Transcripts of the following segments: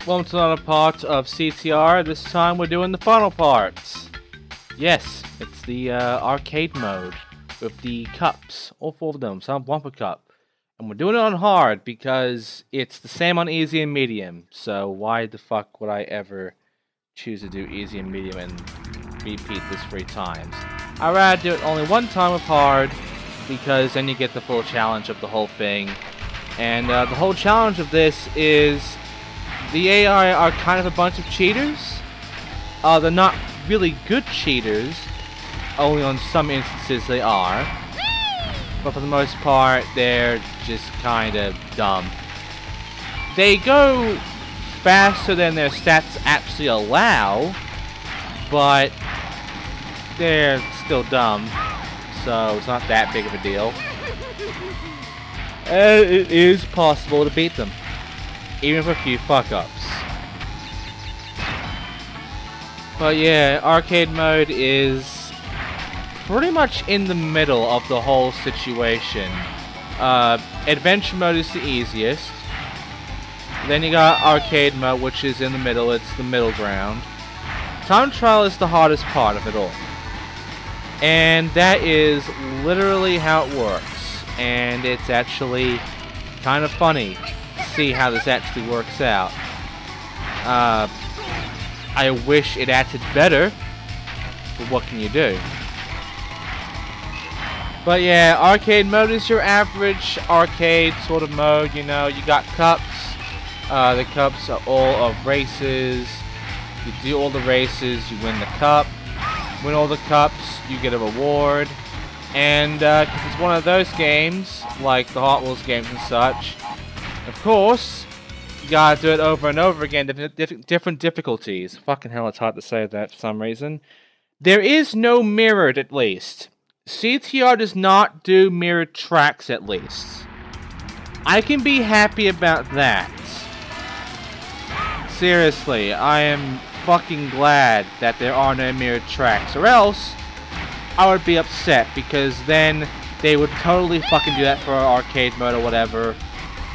Welcome to another part of CTR. This time we're doing the final part. Yes, it's the arcade mode with the cups, all four of them, some bumper cup. And we're doing it on hard because it's the same on easy and medium. So why the fuck would I ever choose to do easy and medium and repeat this 3 times? I'd rather do it only one time with hard because then you get the full challenge of the whole thing. And the whole challenge of this is the AI are kind of a bunch of cheaters. They're not really good cheaters. Only on some instances they are. But for the most part, they're just kind of dumb. They go faster than their stats actually allow, but they're still dumb. So it's not that big of a deal. It is possible to beat them, even with a few fuck-ups. But yeah, arcade mode is pretty much in the middle of the whole situation. Adventure mode is the easiest. Then you got arcade mode, which is in the middle. It's the middle ground. Time trial is the hardest part of it all. And that is literally how it works. And it's actually kind of funny to see how this actually works out. I wish it acted better, but what can you do? But yeah, arcade mode is your average arcade sort of mode, you know. You got cups. The cups are all of races. You do all the races, you win the cup. Win all the cups, you get a reward. And because it's one of those games, like the Hot Wheels games and such, of course, you gotta do it over and over again, different difficulties. Fucking hell, it's hard to say that for some reason. There is no mirrored, at least. CTR does not do mirrored tracks, at least. I can be happy about that. Seriously, I am fucking glad that there are no mirrored tracks, or else I would be upset, because then they would totally fucking do that for arcade mode or whatever,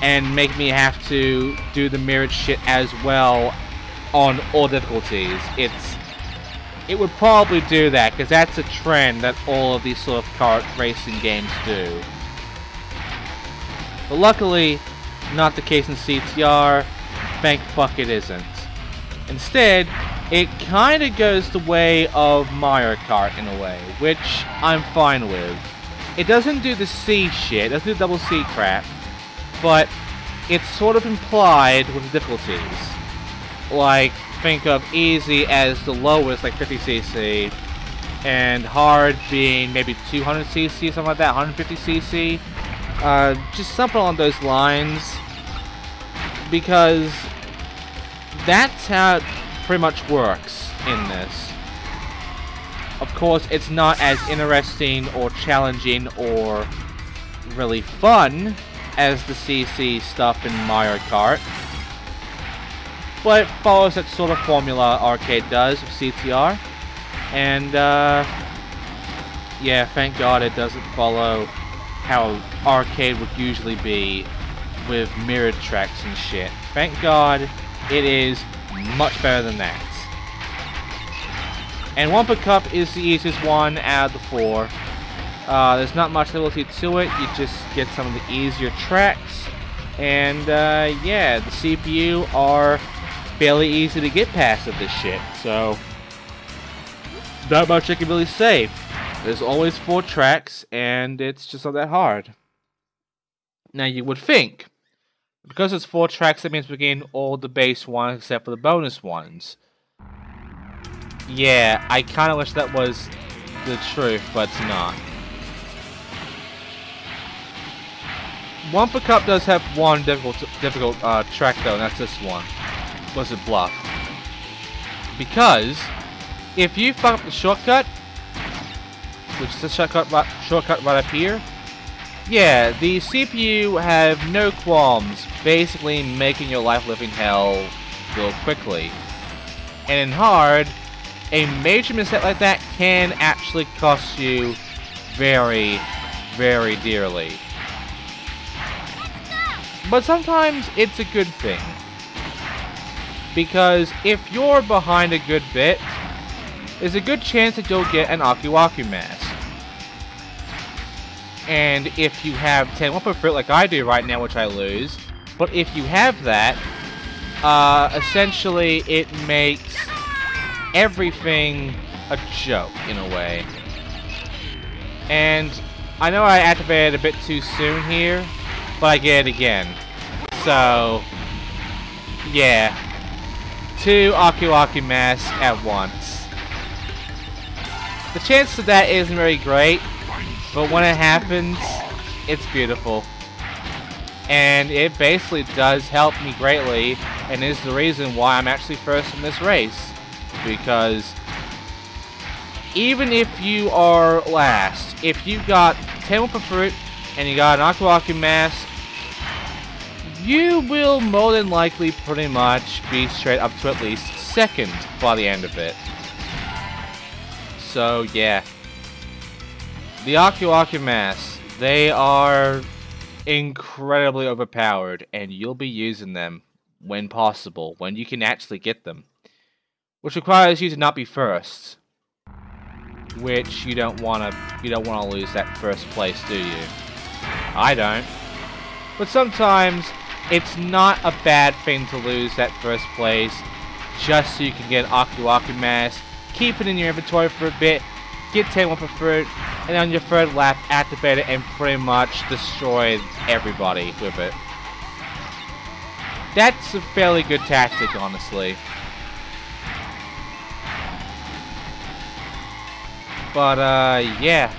and make me have to do the mirrored shit as well on all difficulties. It would probably do that, because that's a trend that all of these sort of kart racing games do. But luckily, not the case in CTR. Thank fuck it isn't. Instead, it kind of goes the way of Mario Kart in a way, which I'm fine with. It doesn't do the C shit, it doesn't do double C crap, but it's sort of implied with the difficulties. Like, think of easy as the lowest, like 50cc, and hard being maybe 200cc, something like that, 150cc. Just something along those lines, because that's how it pretty much works in this. Of course, it's not as interesting or challenging or really fun as the CC stuff in Mario Kart, but it follows that sort of formula arcade does with CTR. And yeah, thank God it doesn't follow how arcade would usually be with mirrored tracks and shit. Thank God it is much better than that. And Wumpa Cup is the easiest one out of the 4. There's not much difficulty to it, you just get some of the easier tracks. And yeah, the CPU are fairly easy to get past with this shit, so not much I can really say. There's always 4 tracks, and it's just not that hard. Now you would think, because it's 4 tracks, that means we're getting all the base ones except for the bonus ones. Yeah, I kind of wish that was the truth, but it's not. Wumpa Cup does have one difficult track though, and that's this one. Was it Bluff? Because if you fuck up the shortcut, which is the shortcut right up here, yeah, the CPU have no qualms basically making your life living hell real quickly. And in hard, a major mistake like that can actually cost you very, very dearly. But sometimes it's a good thing. Because if you're behind a good bit, there's a good chance that you'll get an Aku Aku mask. And if you have 10 Wumpa Fruit like I do right now, which I lose, but if you have that, essentially it makes everything a joke in a way. And I know I activated a bit too soon here, but I get it again. So, yeah. 2 Aku Aku masks at once. The chance of that isn't very great, but when it happens, it's beautiful. And it basically does help me greatly, and is the reason why I'm actually first in this race. Because even if you are last, if you got 10 Wumpa Fruit and you got an Aku Aku mask, you will more than likely pretty much be straight up to at least second by the end of it. So yeah. The Aku Aku masks, they are incredibly overpowered, and you'll be using them when possible, when you can actually get them. Which requires you to not be first. Which you don't wanna lose that first place, do you? I don't. But sometimes it's not a bad thing to lose that first place just so you can get an Aku Aku mask, keep it in your inventory for a bit, get 10 Wumpa Fruit, and on your third lap activate it and pretty much destroy everybody with it. That's a fairly good tactic, honestly. But, yeah.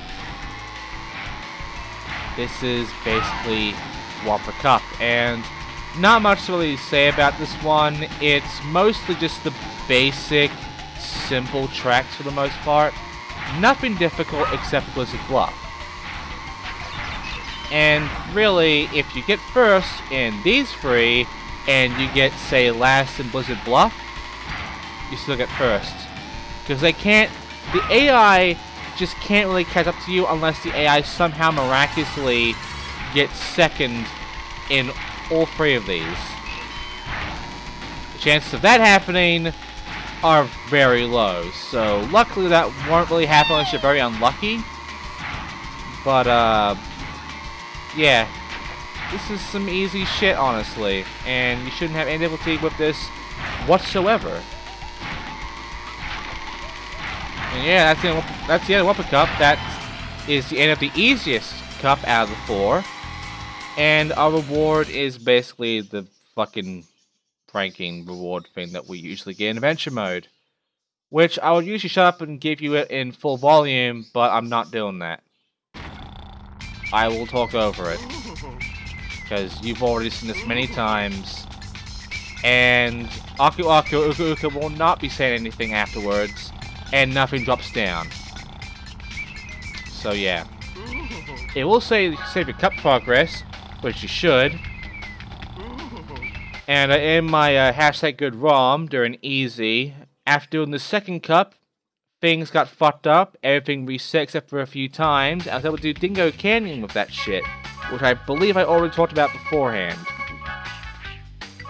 This is basically Wumpa Cup, and not much to really say about this one. It's mostly just the basic, simple tracks for the most part. Nothing difficult except for Blizzard Bluff. And really, if you get first in these 3, and you get, say, last in Blizzard Bluff, you still get first. Because they can't... The AI just can't really catch up to you unless the AI somehow miraculously gets second in all 3 of these. The chances of that happening are very low, so luckily that won't really happen unless you're very unlucky. But, yeah. This is some easy shit, honestly, and you shouldn't have any difficulty with this whatsoever. And yeah, that's the end of Wumpa Cup. That is the end of the easiest cup out of the 4. And our reward is basically the fucking pranking reward thing that we usually get in Adventure Mode. Which I would usually shut up and give you it in full volume, but I'm not doing that. I will talk over it. Because you've already seen this many times. And Aku Aku Uka Uka will not be saying anything afterwards. And nothing drops down. So yeah. It will say save your cup progress, which you should. And in my hashtag good ROM during easy, after doing the second cup, things got fucked up, everything reset except for a few times. I was able to do Dingo Canyon with that shit, which I believe I already talked about beforehand.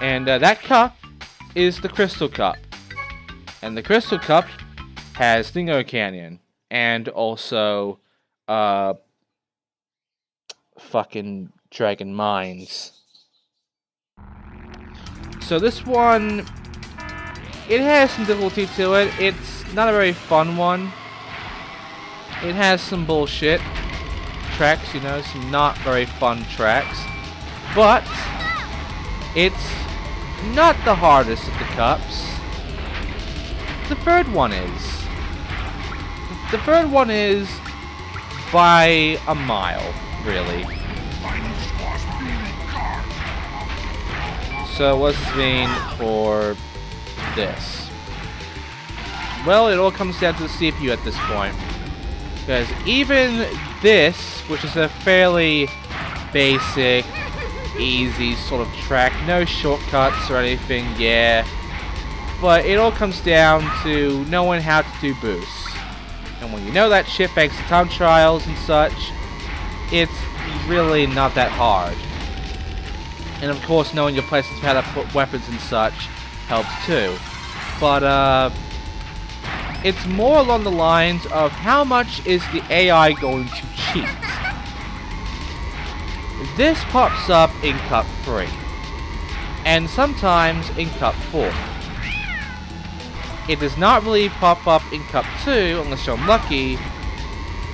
And that cup is the Crystal Cup. And the Crystal Cup has Dingo Canyon, and also, fucking Dragon Mines. So this one, it has some difficulty to it. It's not a very fun one. It has some bullshit tracks, you know, some not very fun tracks. But it's not the hardest of the cups. The third one is. The third one is by a mile, really. So what does this mean for this? Well, it all comes down to the CPU at this point. Because even this, which is a fairly basic, easy sort of track, no shortcuts or anything, yeah. But it all comes down to knowing how to do boosts. And when you know that shit thanks to time trials and such, it's really not that hard. And of course knowing your places, how to put weapons and such, helps too. But it's more along the lines of how much is the AI going to cheat. This pops up in Cup 3, and sometimes in Cup 4. It does not really pop up in Cup 2 unless you're lucky,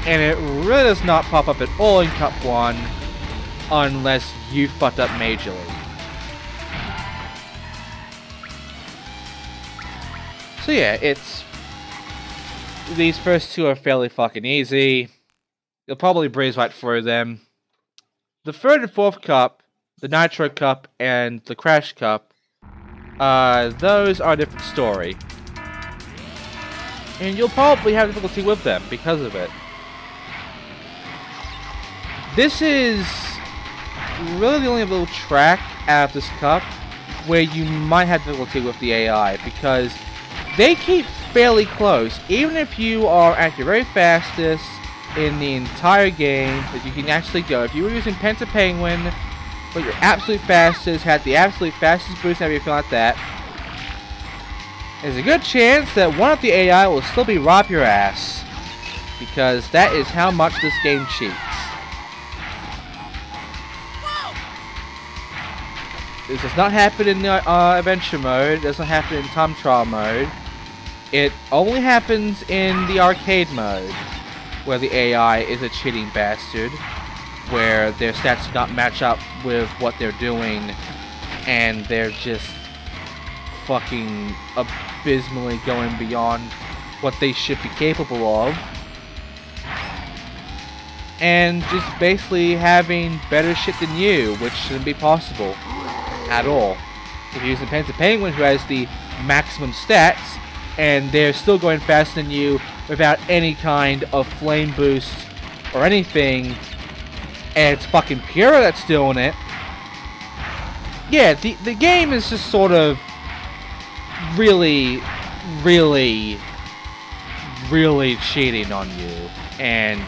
and it really does not pop up at all in Cup 1 unless you fucked up majorly. So yeah, these first two are fairly fucking easy. You'll probably breeze right through them. The third and fourth cup, the Nitro Cup and the Crash Cup, those are a different story. And you'll probably have difficulty with them because of it. This is really the only little track out of this cup where you might have difficulty with the AI, because they keep fairly close. Even if you are at your very fastest in the entire game that you can actually go. If you were using Penta Penguin, but your absolute fastest, had the absolute fastest boost and everything like that, there's a good chance that one of the AI will still be rob your ass. Because that is how much this game cheats. This does not happen in the adventure mode, it doesn't happen in time trial mode. It only happens in the arcade mode, where the AI is a cheating bastard, where their stats do not match up with what they're doing, and they're just fucking abysmally going beyond what they should be capable of, and just basically having better shit than you, which shouldn't be possible at all. If you're using Penta Penguin, who has the maximum stats, and they're still going faster than you without any kind of flame boost or anything, and it's fucking Pura that's doing it. Yeah, the game is just sort of really cheating on you, and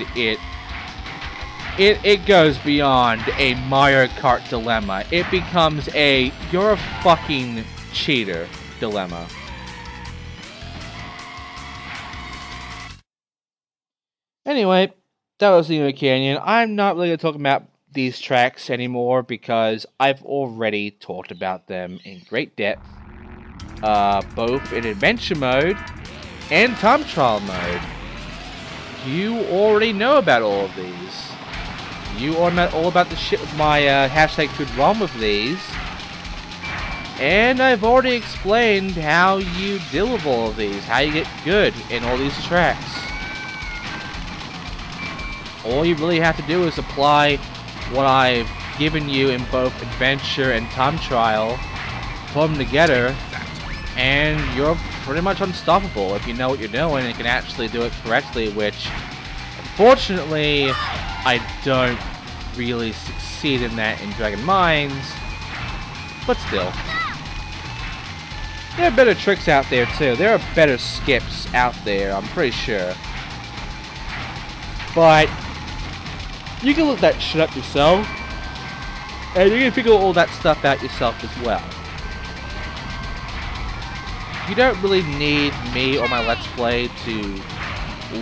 it goes beyond a Mario Kart dilemma. It becomes a you're a fucking cheater dilemma. Anyway, that was the Canyon. I'm not really going to talk about these tracks anymore because I've already talked about them in great depth, both in adventure mode and time trial mode. You already know about all of these. You all know all about the shit with my hashtag could run with these. And I've already explained how you deal with all of these, how you get good in all these tracks. All you really have to do is apply what I've given you in both adventure and time trial, put them together, and you're pretty much unstoppable if you know what you're doing and can actually do it correctly, which, unfortunately, I don't really succeed in that in Dragon Mines, but still. There are better tricks out there too. There are better skips out there, I'm pretty sure. But you can look that shit up yourself, and you can figure all that stuff out yourself as well. You don't really need me or my Let's Play to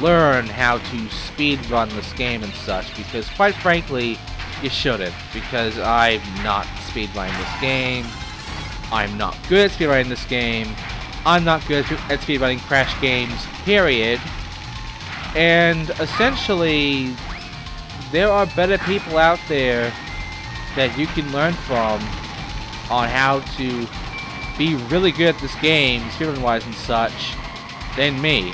learn how to speedrun this game and such, because quite frankly, you shouldn't, because I'm not speedrunning this game. I'm not good at speedrunning this game. I'm not good at speedrunning Crash games, period. And essentially, there are better people out there that you can learn from on how to be really good at this game, speedrun-wise and such, than me.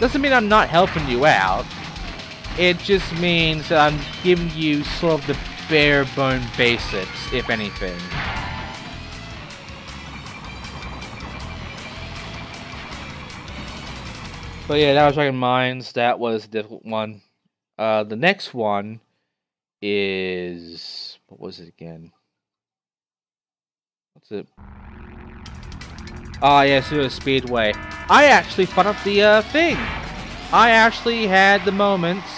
Doesn't mean I'm not helping you out. It just means that I'm giving you sort of the bare-bone basics, if anything. But yeah, that was Dragon Mines. That was a difficult one. The next one is... what was it again? What's it? Ah, yes, it was Speedway. I actually fun up the thing. I actually had the moments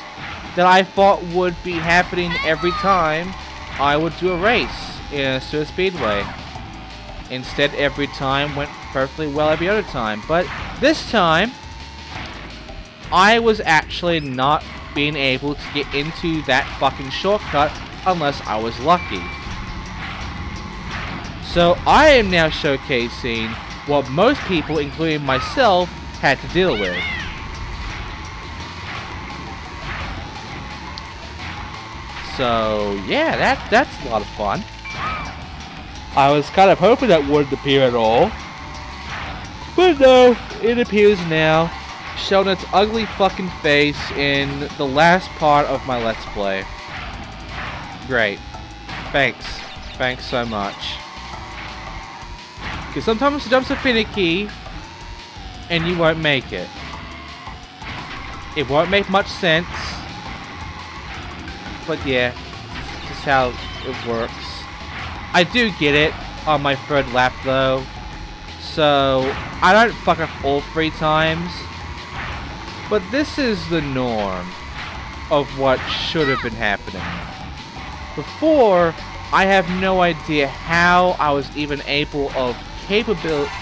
that I thought would be happening every time I would do a race. in a super speedway. Instead, every time went perfectly well every other time. But this time, I was actually not being able to get into that fucking shortcut unless I was lucky. So I am now showcasing what most people, including myself, had to deal with. So yeah, that's a lot of fun. I was kind of hoping that wouldn't appear at all. But no, it appears now, showing its ugly fucking face in the last part of my Let's Play. Great. Thanks. Thanks so much. Because sometimes the jumps are finicky, and you won't make it. It won't make much sense. But yeah, just how it works. I do get it on my third lap though, so I don't fuck up all 3 times, but this is the norm of what should have been happening. Before, I have no idea how I was even able of capably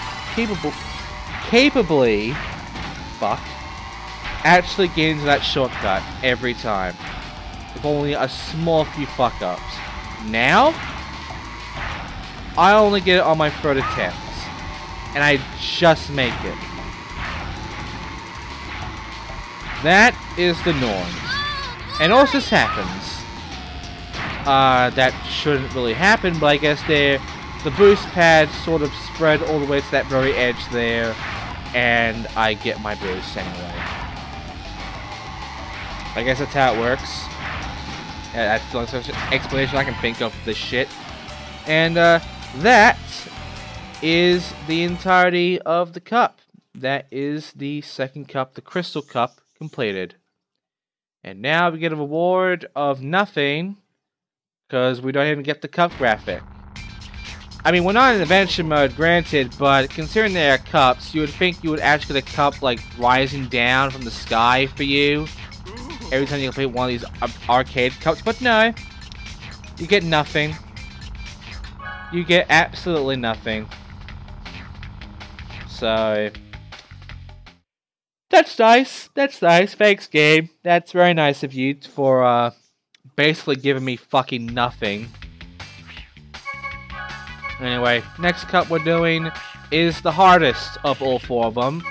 actually getting to that shortcut every time, with only a small few fuck ups. Now, I only get it on my third attempt, and I just make it. That is the norm. And also this happens. That shouldn't really happen, but I guess the boost pad sort of spread all the way to that very edge there, and I get my boost anyway. I guess that's how it works. That's the only explanation I can think of for this shit. And, that is the entirety of the cup. That is the second cup, the Crystal Cup, completed. And now we get a reward of nothing, because we don't even get the cup graphic. I mean, we're not in adventure mode, granted, but considering they are cups, you would think you would actually get a cup, like, rising down from the sky for you every time you complete one of these arcade cups, but no. You get nothing. You get absolutely nothing. So, that's nice. That's nice. Thanks, game. That's very nice of you for, basically giving me fucking nothing. Anyway, next cup we're doing is the hardest of all 4 of them,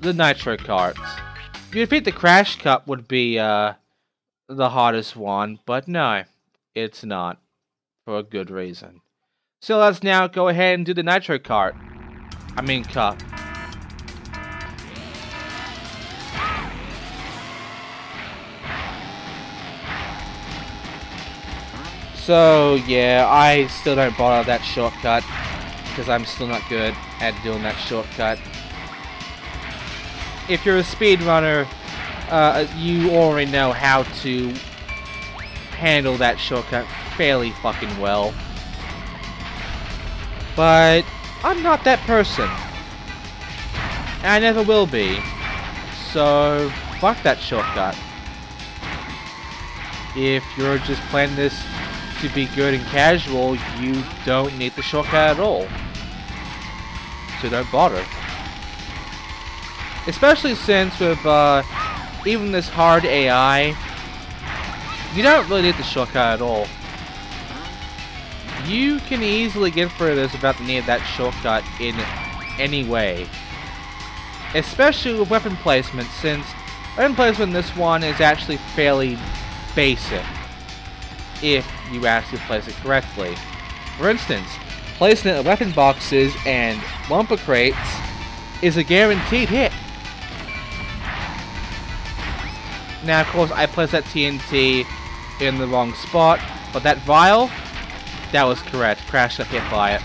the Nitro Kart. You'd think the Crash Cup would be, the hardest one, but no, it's not, for a good reason. So let's now go ahead and do the Nitro Kart. I mean cup. So yeah, I still don't bother that shortcut, because I'm still not good at doing that shortcut. If you're a speedrunner, you already know how to handle that shortcut fairly fucking well. But I'm not that person. And I never will be. So fuck that shortcut. If you're just playing this to be good and casual, you don't need the shortcut at all. So don't bother. Especially since with even this hard AI, you don't really need the shortcut at all. You can easily get through this without the need of that shortcut in any way. Especially with weapon placement, since weapon placement in this one is actually fairly basic, if you actually place it correctly. For instance, placement of weapon boxes and bumper crates is a guaranteed hit. Now, of course, I placed that TNT in the wrong spot, but that vial, that was correct. Crash got hit by it.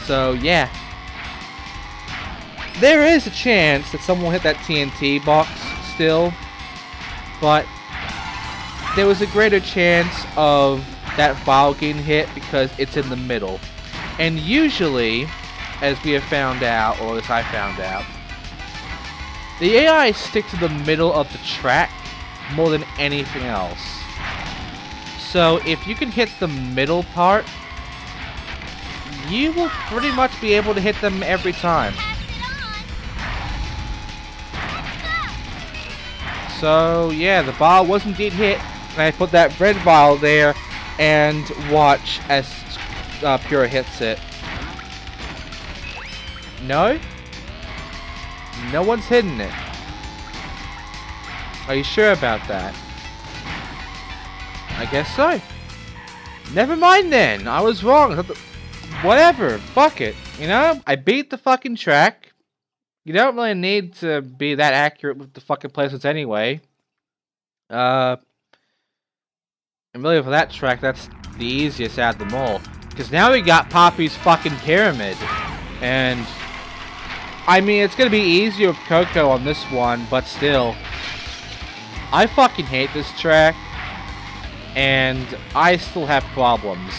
So, yeah. There is a chance that someone will hit that TNT box still, but there was a greater chance of that vial getting hit because it's in the middle. And usually, as we have found out, or as I found out, the AI stick to the middle of the track more than anything else. So if you can hit the middle part, you will pretty much be able to hit them every time. So yeah, the vial was indeed hit, and I put that red vial there, and watch as Pura hits it. No? No one's hitting it. Are you sure about that? I guess so. Never mind then, I was wrong. Whatever, fuck it. You know, I beat the fucking track. You don't really need to be that accurate with the fucking placements anyway. And really for that track, that's the easiest out of them all. Because now we got Poppy's fucking pyramid. And I mean, it's gonna be easier with Coco on this one, but still. I fucking hate this track. And I still have problems,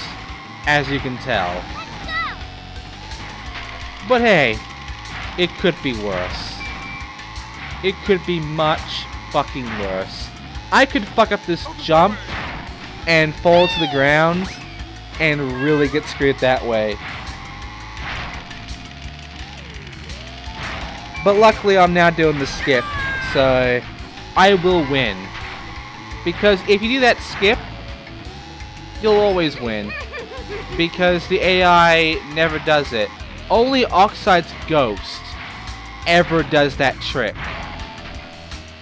as you can tell. But hey, it could be worse. It could be much fucking worse. I could fuck up this jump and fall to the ground and really get screwed that way. But luckily I'm now doing the skip, so I will win. Because if you do that skip, you'll always win. Because the AI never does it. Only Oxide's Ghost ever does that trick.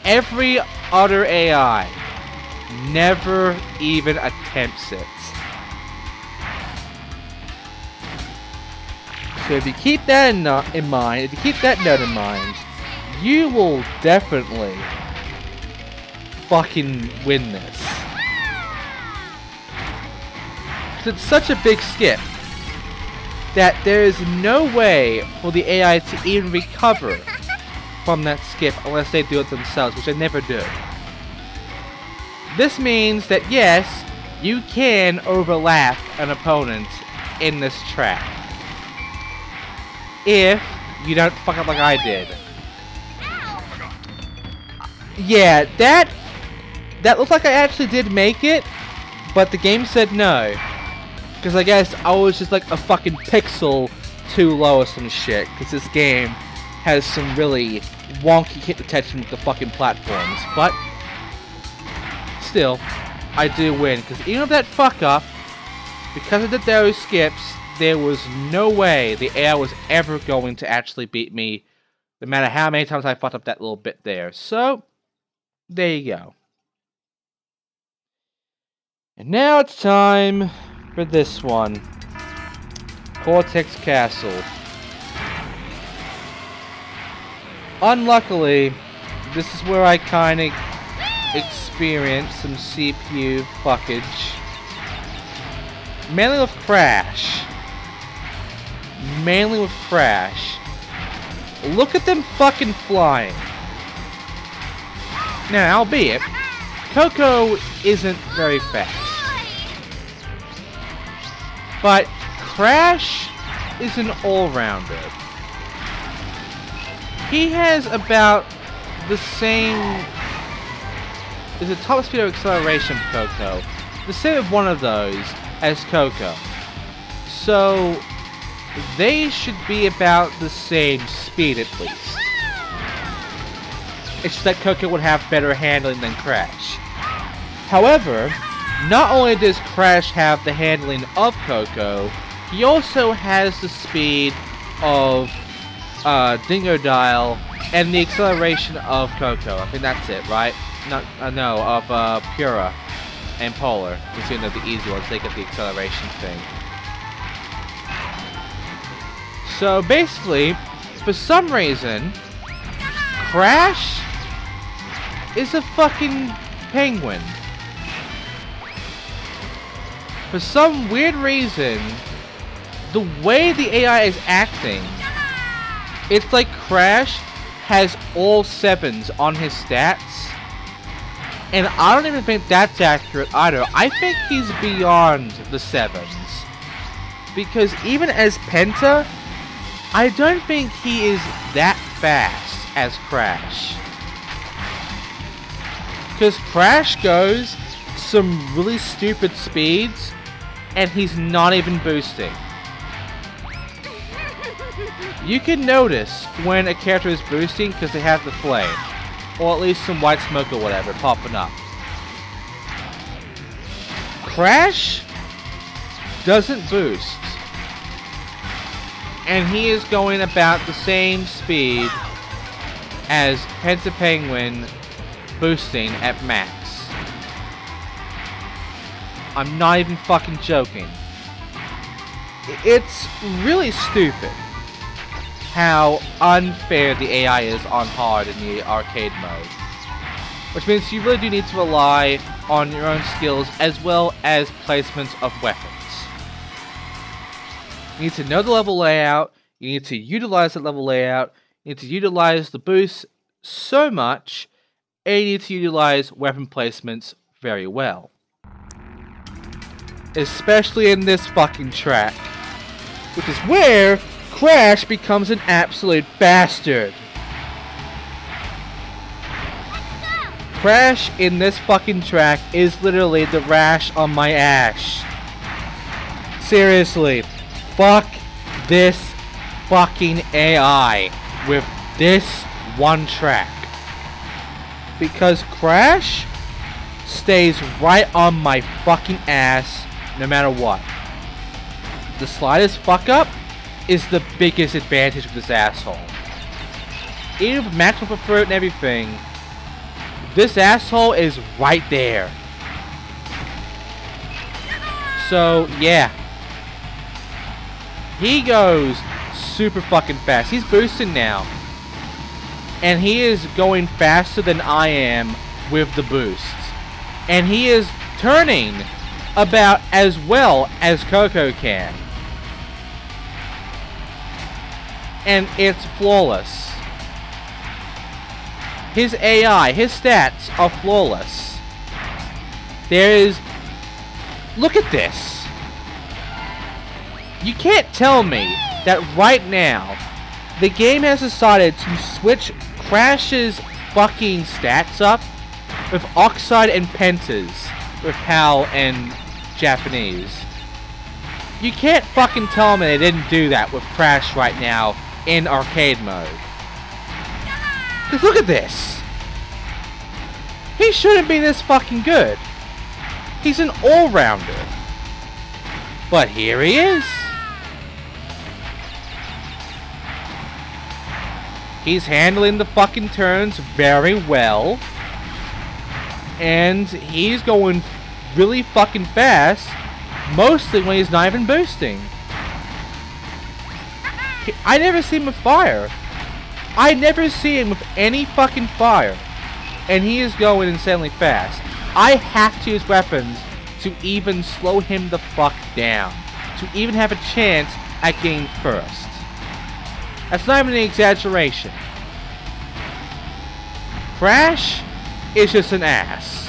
Every other AI never even attempts it. So if you keep that in mind, if you keep that note in mind, you will definitely fucking win this. Because it's such a big skip that there is no way for the AI to even recover from that skip unless they do it themselves, which they never do. This means that yes, you can overlap an opponent in this track. If you don't fuck up like I did. Yeah, that looked like I actually did make it, but the game said no. Because I guess I was just like a fucking pixel too low or some shit. Because this game has some really wonky hit detection with the fucking platforms. But still, I do win. Because even with that fuck up, because I did those skips, there was no way the AI was ever going to actually beat me. No matter how many times I fucked up that little bit there. So, there you go. And now it's time for this one. Cortex Castle. Unluckily, this is where I kind of experienced some CPU fuckage. Mainly with Crash. Mainly with Crash. Look at them fucking flying. Now, albeit, Coco isn't very fast. But Crash is an all-rounder. He has about the same... Is it top speed or acceleration for Coco? The same of one of those as Coco. So, they should be about the same speed at least. It's just that Coco would have better handling than Crash. However, not only does Crash have the handling of Coco, he also has the speed of Dingodile and the acceleration of Coco. I think that's it, right? No, of Pura and Polar. Considering they're the easy ones, they get the acceleration thing. So basically, for some reason, Crash is a fucking penguin. For some weird reason, the way the AI is acting, it's like Crash has all 7s on his stats. And I don't even think that's accurate either. I think he's beyond the 7s. Because even as Penta, I don't think he is that fast as Crash. Because Crash goes some really stupid speeds, and he's not even boosting. You can notice when a character is boosting because they have the flame. Or at least some white smoke or whatever popping up. Crash doesn't boost. And he is going about the same speed as Pentapenguin boosting at max. I'm not even fucking joking. It's really stupid how unfair the AI is on hard in the arcade mode. Which means you really do need to rely on your own skills as well as placements of weapons. You need to know the level layout, you need to utilize the level layout, you need to utilize the boost so much, and you need to utilize weapon placements very well. Especially in this fucking track, which is where Crash becomes an absolute bastard. Crash in this fucking track is literally the rash on my ash. Seriously, fuck this fucking AI with this one track. Because Crash stays right on my fucking ass no matter what. The slightest fuck up is the biggest advantage of this asshole. Even with maximum preferred and everything, this asshole is right there. So, yeah. He goes super fucking fast. He's boosting now. And he is going faster than I am with the boost. And he is turning about as well as Coco can. And it's flawless. His AI, his stats are flawless. There is... Look at this. You can't tell me that right now the game has decided to switch Crash's fucking stats up with Oxide and Pentas with PAL and Japanese. You can't fucking tell me they didn't do that with Crash right now in arcade mode. Because look at this. He shouldn't be this fucking good. He's an all-rounder. But here he is. He's handling the fucking turns very well. And he's going really fucking fast. Mostly when he's not even boosting. I never see him with fire. I never see him with any fucking fire. And he is going insanely fast. I have to use weapons to even slow him the fuck down. To even have a chance at getting first. That's not even an exaggeration. Crash is just an ass.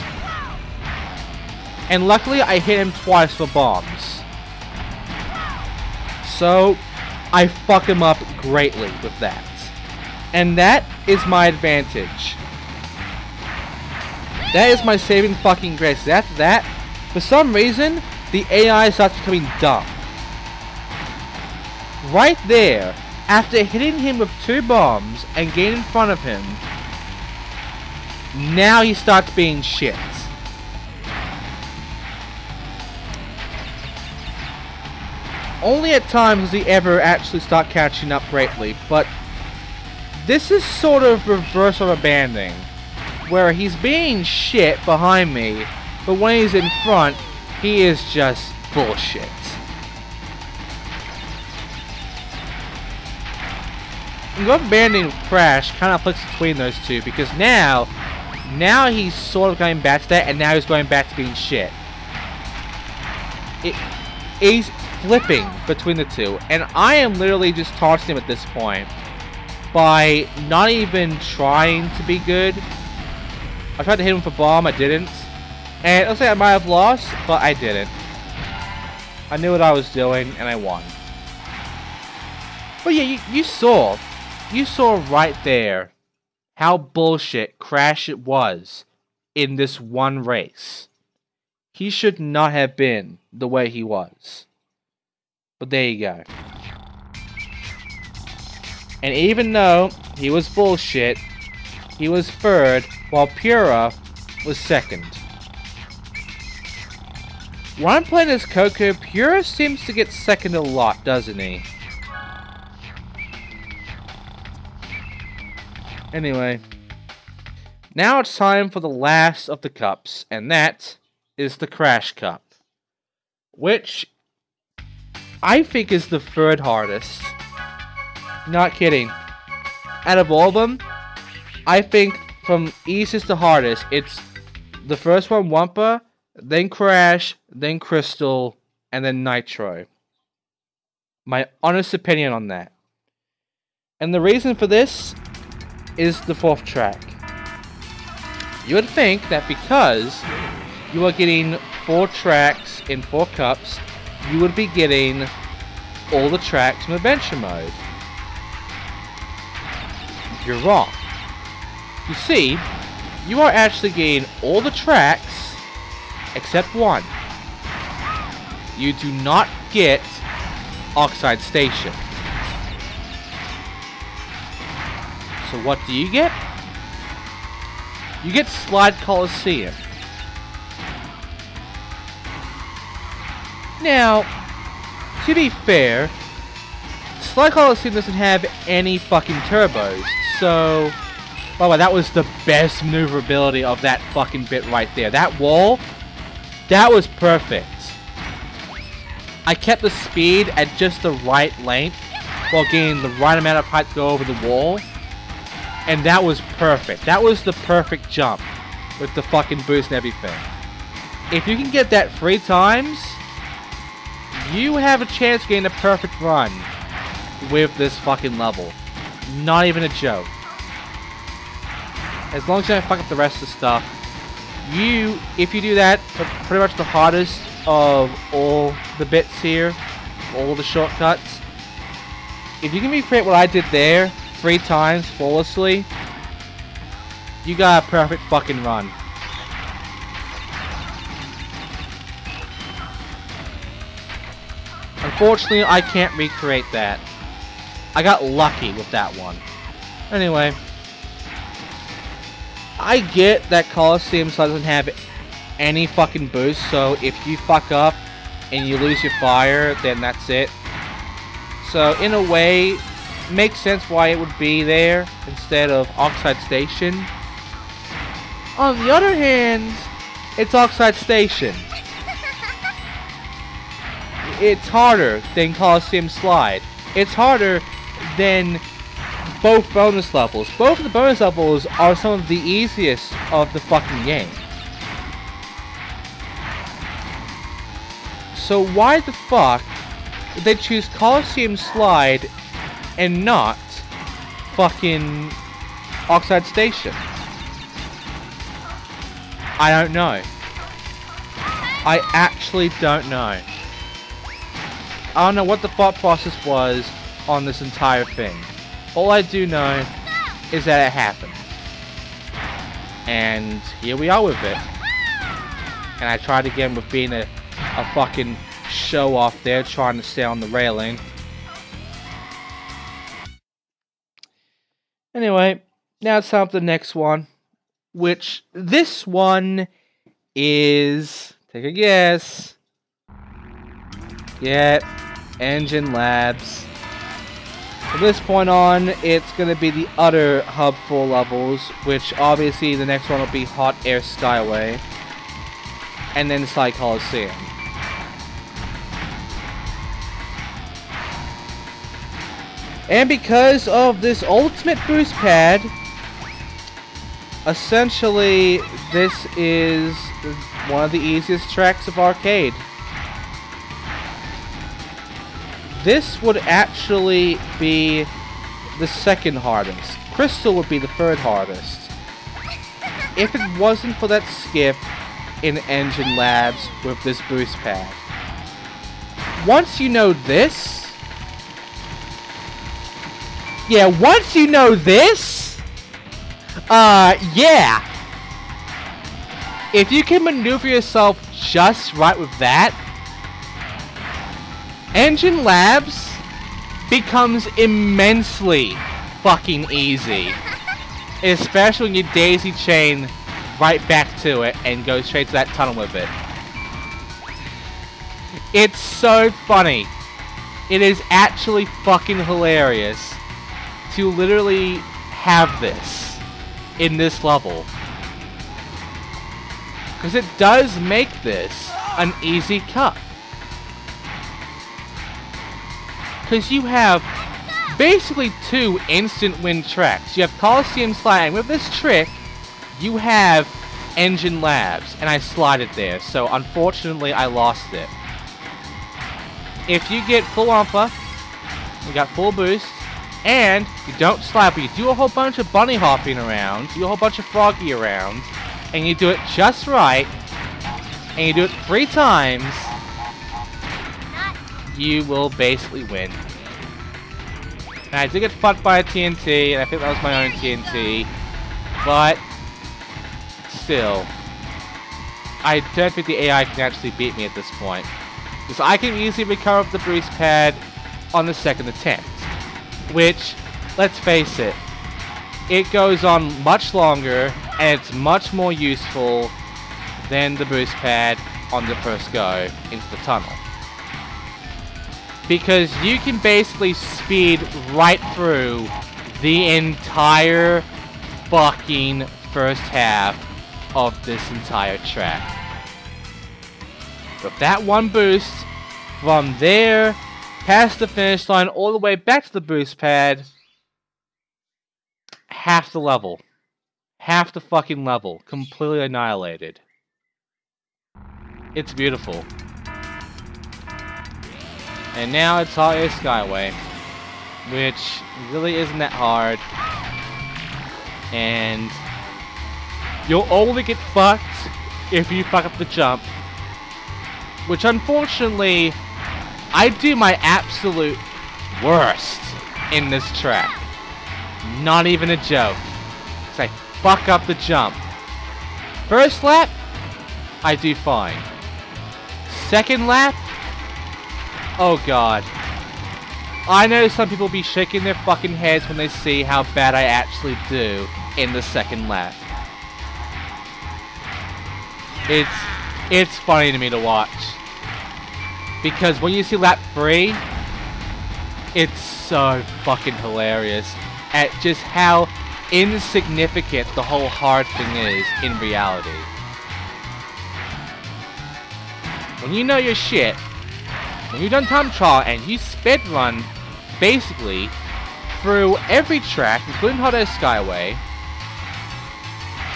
And luckily I hit him twice for bombs. So I fuck him up greatly with that. And that is my advantage. That is my saving fucking grace. After that, for some reason, the AI starts becoming dumb. Right there, after hitting him with 2 bombs and getting in front of him, now he starts being shit. Only at times does he ever actually start catching up greatly, but this is sort of reverse of abandoning, where he's being shit behind me, but when he's in front, he is just bullshit. And going abandoning with Crash kind of flicks between those two, because now he's sort of going back to that, and now he's going back to being shit. He's flipping between the two, and I am literally just tossing him at this point by not even trying to be good. I tried to hit him for bomb, I didn't. And let's say I might have lost, but I didn't. I knew what I was doing, and I won. But yeah, you saw right there how bullshit Crash it was in this one race. He should not have been the way he was. But there you go. And even though he was bullshit, he was third, while Pura was second. When I'm playing as Coco, Pura seems to get second a lot, doesn't he? Anyway, now it's time for the last of the cups, and that is the Crash Cup, which I think is the third hardest. Not kidding. Out of all of them, I think from easiest to hardest, it's the first one, Wumpa, then Crash, then Crystal, and then Nitro. My honest opinion on that. And the reason for this is the fourth track. You would think that because you are getting 4 tracks in 4 cups, you would be getting all the tracks in Adventure Mode. You're wrong. You see, you are actually getting all the tracks except one. You do not get Oxide Station. So what do you get? You get Slide Coliseum. Now, to be fair, Slide Coliseum doesn't have any fucking turbos, so... By the way, that was the best maneuverability of that fucking bit right there. That wall, that was perfect. I kept the speed at just the right length while getting the right amount of height to go over the wall. And that was perfect. That was the perfect jump with the fucking boost and everything. If you can get that 3 times, you have a chance of getting a perfect run with this fucking level. Not even a joke. As long as you don't fuck up the rest of the stuff, if you do that, pretty much the hardest of all the bits here, all the shortcuts, if you can recreate what I did there 3 times flawlessly, you got a perfect fucking run. Unfortunately, I can't recreate that. I got lucky with that one. Anyway, I get that Coliseum doesn't have any fucking boost, so if you fuck up and you lose your fire, then that's it. So in a way, makes sense why it would be there instead of Oxide Station. On the other hand, it's Oxide Station. It's harder than Coliseum Slide. It's harder than both bonus levels. Both of the bonus levels are some of the easiest of the fucking game. So why the fuck did they choose Coliseum Slide and not fucking Oxide Station? I don't know. I actually don't know. I don't know what the thought process was on this entire thing. All I do know is that it happened. And here we are with it. And I tried again with being a fucking show off there, trying to stay on the railing. Anyway, now it's time for the next one. Which, this one is... Take a guess. Yeah, Engine Labs. From this point on, it's going to be the other Hub 4 levels, which obviously the next one will be Hot Air Skyway, and then Slide Coliseum. And because of this ultimate boost pad, essentially this is one of the easiest tracks of arcade. This would actually be the second hardest. Crystal would be the third hardest. If it wasn't for that skip in Engine Labs with this boost pad. Once you know this... Yeah, once you know this... yeah. If you can maneuver yourself just right with that... Engine Labs becomes immensely fucking easy. Especially when you daisy chain right back to it and go straight to that tunnel with it. It's so funny. It is actually fucking hilarious to literally have this in this level. Because it does make this an easy cup. Because you have basically two instant win tracks. You have Coliseum Slide, and with this trick, you have Engine Labs, and I slided there, so unfortunately I lost it. If you get full Wumpa, you got full boost, and you don't slide, but you do a whole bunch of bunny hopping around, do a whole bunch of froggy around, and you do it just right, and you do it 3 times, you will basically win. And I did get fucked by a TNT, and I think that was my own TNT, but still, I don't think the AI can actually beat me at this point. Because I can easily recover the boost pad on the second attempt. Which, let's face it, it goes on much longer, and it's much more useful than the boost pad on the first go into the tunnel. Because you can basically speed right through the entire fucking first half of this entire track. With that one boost, from there, past the finish line, all the way back to the boost pad, half the level. Half the fucking level. Completely annihilated. It's beautiful. And now it's Hot Air Skyway, which really isn't that hard. And you'll only get fucked if you fuck up the jump. Which unfortunately, I do my absolute worst in this track. Not even a joke. Because I fuck up the jump. First lap, I do fine. Second lap, oh god. I know some people be shaking their fucking heads when they see how bad I actually do in the second lap. It's funny to me to watch. Because when you see lap 3, it's so fucking hilarious at just how insignificant the whole hard thing is in reality. When you know your shit, when you've done time trial and you speedrun basically through every track, including Hot Air Skyway,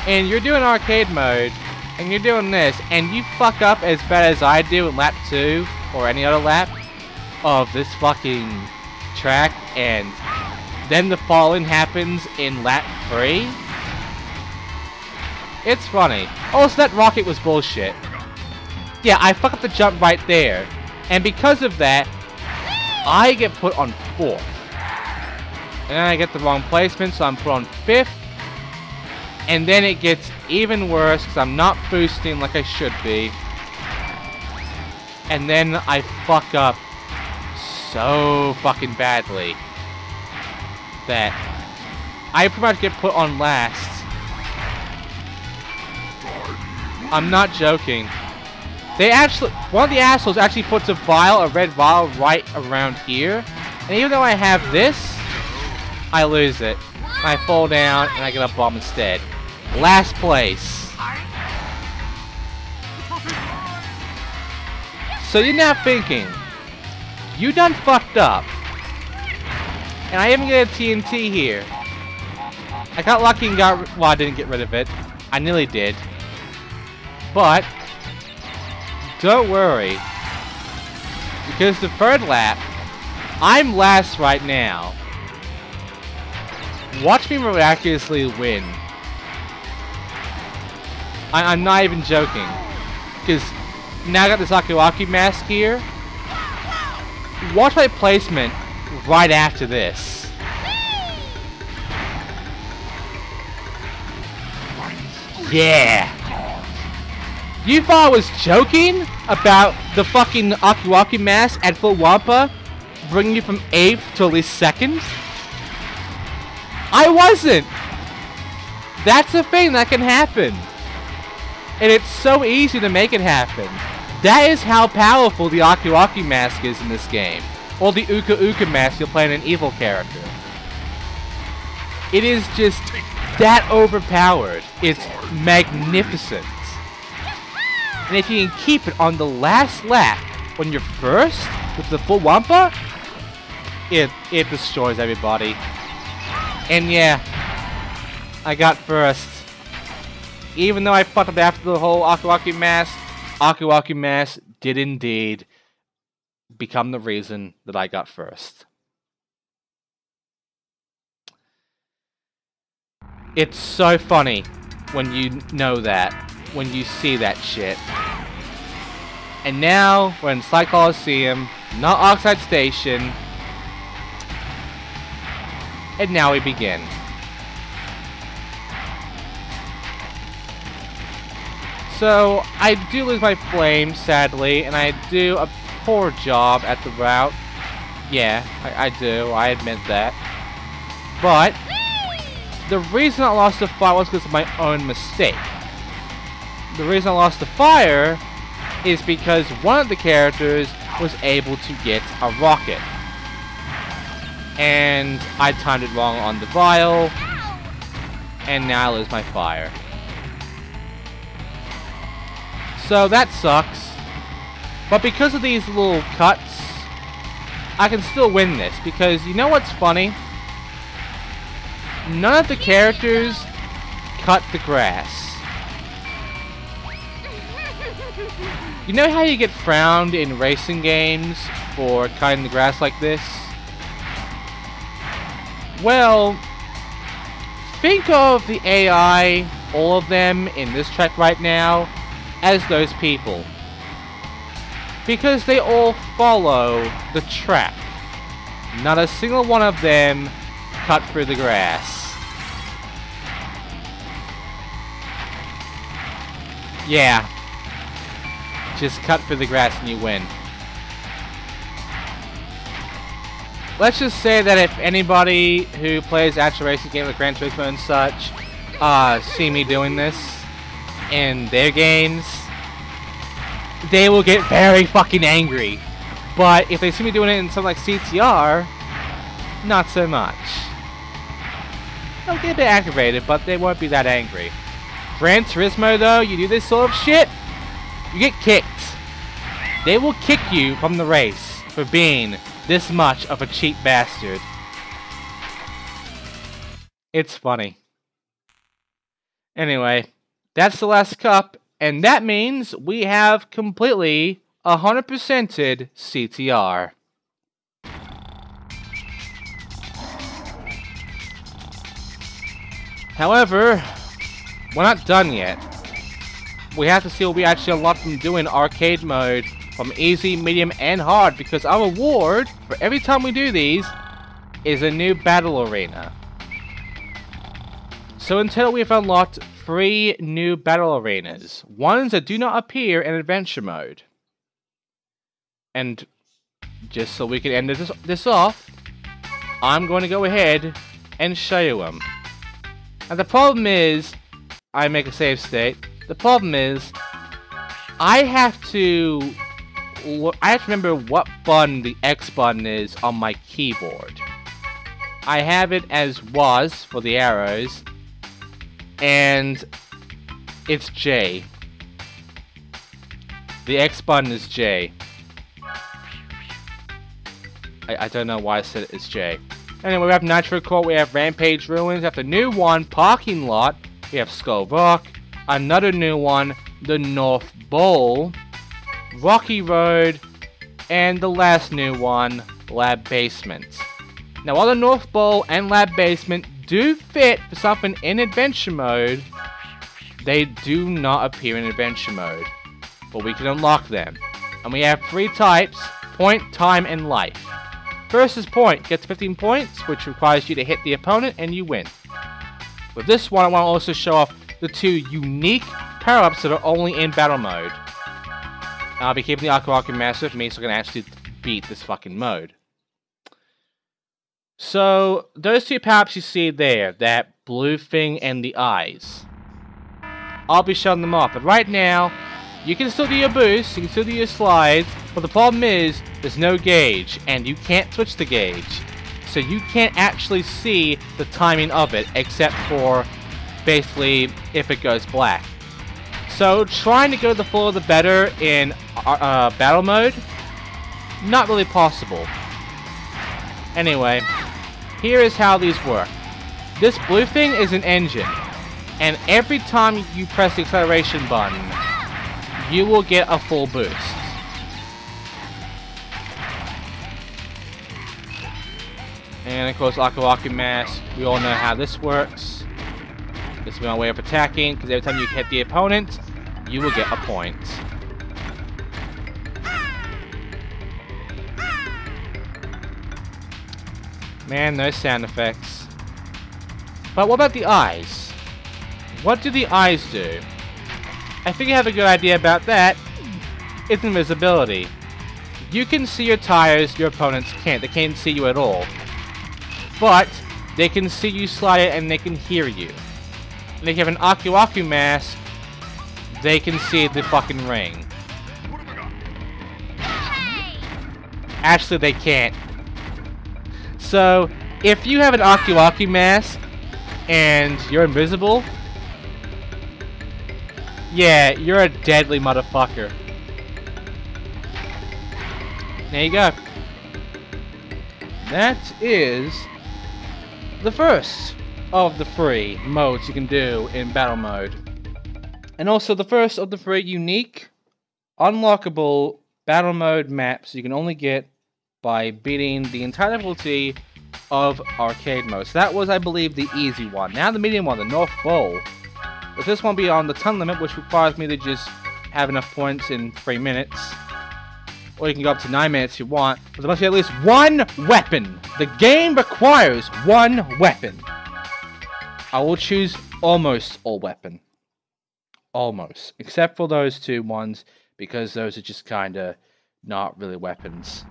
and you're doing arcade mode, and you're doing this, and you fuck up as bad as I do in lap 2, or any other lap, of this fucking track, and then the falling happens in lap 3, it's funny. Also, that rocket was bullshit. Yeah, I fucked up the jump right there. And because of that, I get put on 4th. And then I get the wrong placement, so I'm put on 5th. And then it gets even worse, because I'm not boosting like I should be. And then I fuck up so fucking badly that I pretty much get put on last. I'm not joking. They actually, one of the assholes actually puts a red vial right around here. And even though I have this, I lose it. I fall down and I get a bomb instead. Last place. So you're now thinking, you done fucked up. And I even get a TNT here. I got lucky and got, well, I didn't get rid of it. I nearly did. But don't worry, because the third lap, I'm last right now. Watch me miraculously win. I'm not even joking, because now I got this Akiwaki mask here. Watch my placement right after this. Yeah! You thought I was joking about the fucking Akiwaki mask at full Wumpa? bringing you from 8th to at least 2nd? I wasn't! That's a thing that can happen. And it's so easy to make it happen. That is how powerful the Aku Aku mask is in this game. Or the Uka Uka mask, you're playing an evil character. It is just that overpowered. It's magnificent. And if you can keep it on the last lap, when you're first, with the full Wampa, it destroys everybody. And yeah, I got first. Even though I fucked up after the whole Aku Aku mask did indeed become the reason that I got first. It's so funny when you know that, when you see that shit. And now, we're in Slight Coliseum, not Oxide Station. And now we begin. So, I do lose my flame, sadly, and I do a poor job at the route. Yeah, I do, I admit that. But, the reason I lost the fight was because of my own mistake. The reason I lost the fire is because one of the characters was able to get a rocket. And I timed it wrong on the vial, and now I lose my fire. So that sucks. But because of these little cuts, I can still win this. Because you know what's funny? None of the characters cut the grass. You know how you get frowned in racing games for cutting the grass like this? Well, think of the AI, all of them in this track right now, as those people. Because they all follow the track. Not a single one of them cut through the grass. Yeah. Just cut through the grass and you win. Let's just say that if anybody who plays actual racing games like Gran Turismo and such see me doing this in their games, they will get very fucking angry. But if they see me doing it in something like CTR, not so much. They'll get a bit aggravated, but they won't be that angry. Gran Turismo though, you do this sort of shit, you get kicked. They will kick you from the race for being this much of a cheap bastard. It's funny. Anyway, that's the last cup, and that means we have completely 100%ed CTR. However, we're not done yet. We have to see what we actually unlock from doing arcade mode from easy, medium, and hard, because our reward for every time we do these is a new battle arena. So in total we have unlocked 3 new battle arenas, ones that do not appear in adventure mode. And just so we can end this off, I'm going to go ahead and show you them. And the problem is, I make a save state. The problem is, I have to remember what button the X button is on my keyboard. I have it as was for the arrows, and it's J. The X button is J. I don't know why I said it's J. Anyway, we have Nitro Court, we have Rampage Ruins, we have the new one, Parking Lot, we have Skull Rock, another new one, the North Bowl, Rocky Road, and the last new one, Lab Basement. Now, while the North Bowl and Lab Basement do fit for something in Adventure Mode, they do not appear in Adventure Mode, but we can unlock them. And we have 3 types, Point, Time, and Life. First is Point, gets 15 points, which requires you to hit the opponent and you win. With this one, I want to also show off the 2 unique power-ups that are only in battle mode. I'll be keeping the Aku Aku Master with me so I can actually beat this fucking mode. So, those two power-ups you see there, that blue thing and the eyes, I'll be showing them off. But right now, you can still do your boosts, you can still do your slides, but the problem is, there's no gauge, and you can't switch the gauge. So you can't actually see the timing of it, except for, basically, if it goes black. So, trying to go the fuller the better in battle mode, not really possible. Anyway, here is how these work. This blue thing is an engine, and every time you press the acceleration button, you will get a full boost. And of course, Aku Aku Mask, we all know how this works. This is my way of attacking, because every time you hit the opponent, you will get a point. Man, those sound effects. But what about the eyes? What do the eyes do? I think you have a good idea about that. It's invisibility. You can see your tires, your opponents can't. They can't see you at all. But they can see you slide it and they can hear you. And if you have an Aku Aku Mask, they can see the fucking ring. Actually, they can't. So, if you have an Aku Aku Mask and you're invisible, yeah, you're a deadly motherfucker. There you go. That is the first of the 3 modes you can do in battle mode. And also the first of the 3 unique, unlockable battle mode maps you can only get by beating the entire difficulty of arcade mode. So that was, I believe, the easy one. Now the medium one, the North Pole. But this one will be on the time limit, which requires me to just have enough points in 3 minutes. Or you can go up to 9 minutes if you want. But there must be at least 1 weapon. The game requires 1 weapon. I will choose almost all weapon. Almost. Except for those 2 ones, because those are just kinda not really weapons.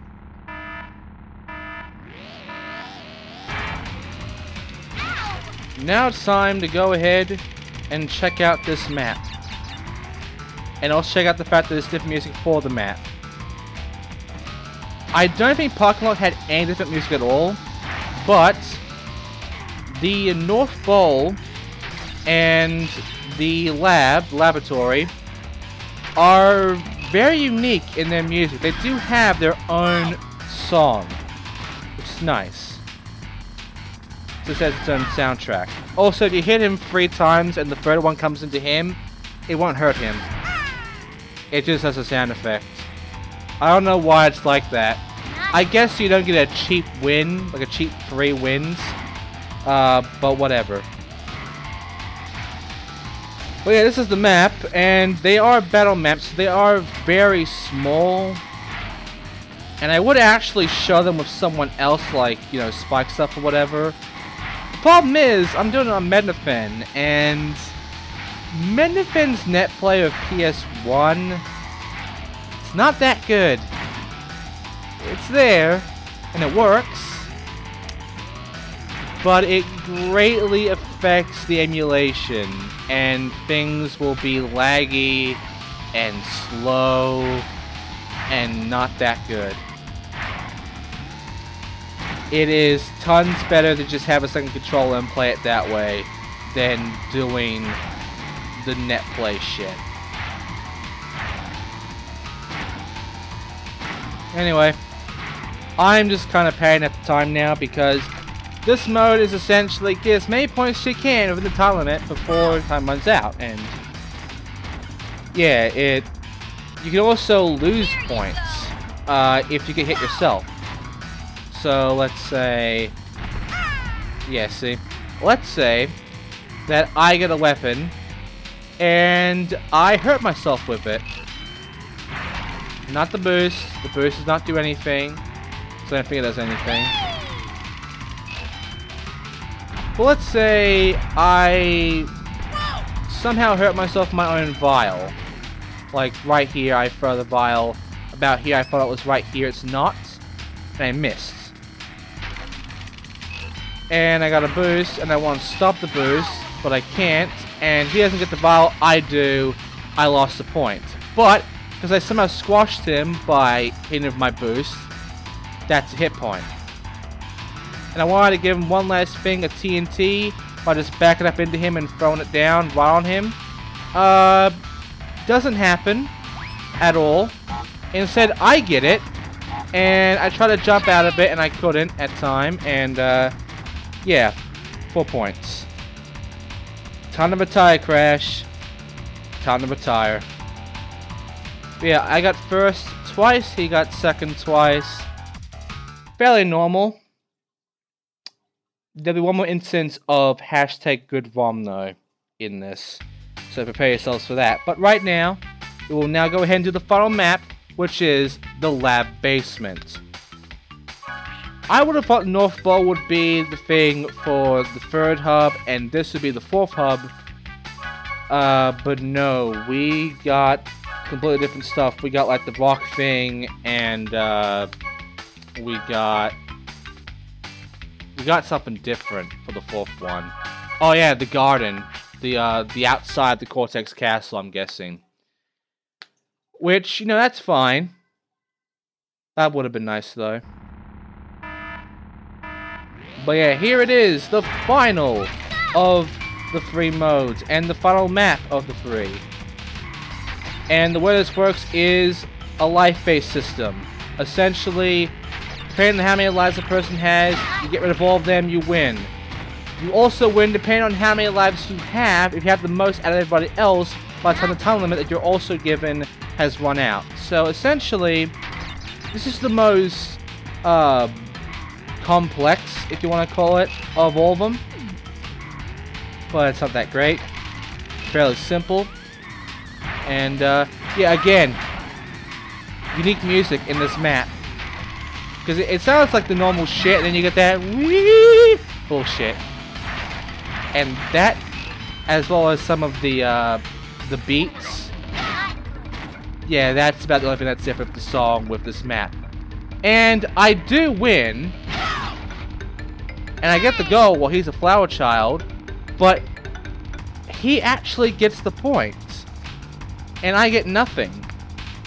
Now it's time to go ahead and check out this map. And also check out the fact that there's different music for the map. I don't think Parking Lot had any different music at all, but the North Pole and the laboratory, are very unique in their music. They do have their own song, which is nice. This has its own soundtrack. Also, if you hit him 3 times and the third one comes into him, it won't hurt him. It just has a sound effect. I don't know why it's like that. I guess you don't get a cheap win, like a cheap 3 wins. But whatever. But yeah, this is the map, and they are battle maps. They are very small. And I would actually show them with someone else, like, you know, Spike Stuff or whatever. The problem is, I'm doing it on Mednafin, and Mednafin's net play of PS1, it's not that good. It's there, and it works, but it greatly affects the emulation, and things will be laggy and slow and not that good. It is tons better to just have a second controller and play it that way than doing the net play shit. Anyway, I'm just kind of paying at the time now because this mode is essentially get as many points as you can within the time limit before time runs out. And yeah, you can also lose points if you get hit yourself. So let's say, yeah, see, let's say that I get a weapon and I hurt myself with it. Not the boost. The boost does not do anything. So I don't think it does anything. But let's say I somehow hurt myself with my own vial. Like right here, I throw the vial. About here, I thought it was right here. It's not. And I missed. and I got a boost, and I want to stop the boost, but I can't, and he doesn't get the vial, I do. I lost the point. But, because I somehow squashed him by hitting with my boost, that's a hit point. And I wanted to give him one last thing, a TNT, by just backing up into him and throwing it down right on him. Doesn't happen at all. Instead, I get it, and I tried to jump out of it, and I couldn't at time, and yeah, 4 points. Time to retire, Crash. Time to retire. Yeah, I got first twice, he got second twice. Fairly normal. There'll be one more instance of hashtag good ROM though in this, so prepare yourselves for that. But right now, we will now go ahead and do the final map, which is the lab basement. I would have thought North Bowl would be the thing for the third hub, and this would be the fourth hub. But no, we got completely different stuff. We got like the rock thing, and we got something different for the fourth one. Oh yeah, the garden, the outside the Cortex Castle, I'm guessing. Which, you know, that's fine. That would have been nice though. But yeah, here it is, the final of the 3 modes, and the final map of the 3. And the way this works is a life-based system. Essentially, depending on how many lives a person has, you get rid of all of them, you win. You also win depending on how many lives you have. If you have the most out of everybody else, by the time the time limit that you're also given has run out. So essentially, this is the most complex, if you want to call it, of all of them. But it's not that great. Fairly simple. And yeah, again, unique music in this map. Because it sounds like the normal shit, and then you get that wee bullshit. And that, as well as some of the beats. Yeah, that's about the only thing that's different with the song with this map. And I do win. And I get the goal while he's a flower child. But he actually gets the points. And I get nothing.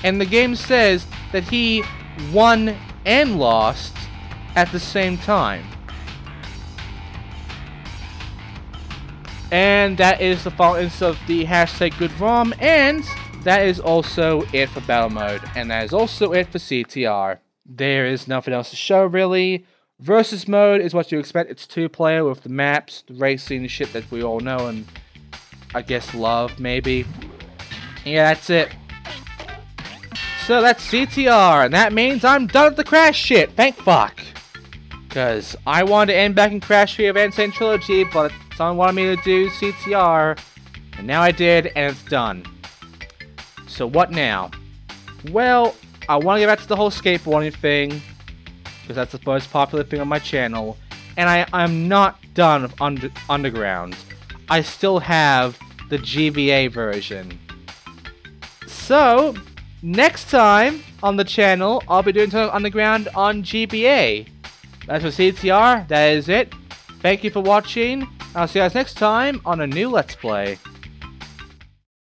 And the game says that he won and lost at the same time. And that is the final instance of the hashtag good ROM, and that is also it for battle mode, and that is also it for CTR. There is nothing else to show really. Versus mode is what you expect. It's 2-player with the maps, the racing shit that we all know and I guess love maybe. Yeah, that's it. So that's CTR, and that means I'm done with the Crash shit. Thank fuck. Because I wanted to end back in Crash 3 Advanced Trilogy, but someone wanted me to do CTR, and now I did, and it's done. So what now? Well, I want to get back to the whole skateboarding thing, because that's the most popular thing on my channel, and I'm not done with Underground. I still have the GBA version. So, next time on the channel, I'll be doing Tunnel Underground on GBA. That's for CTR, that is it. Thank you for watching. I'll see you guys next time on a new Let's Play.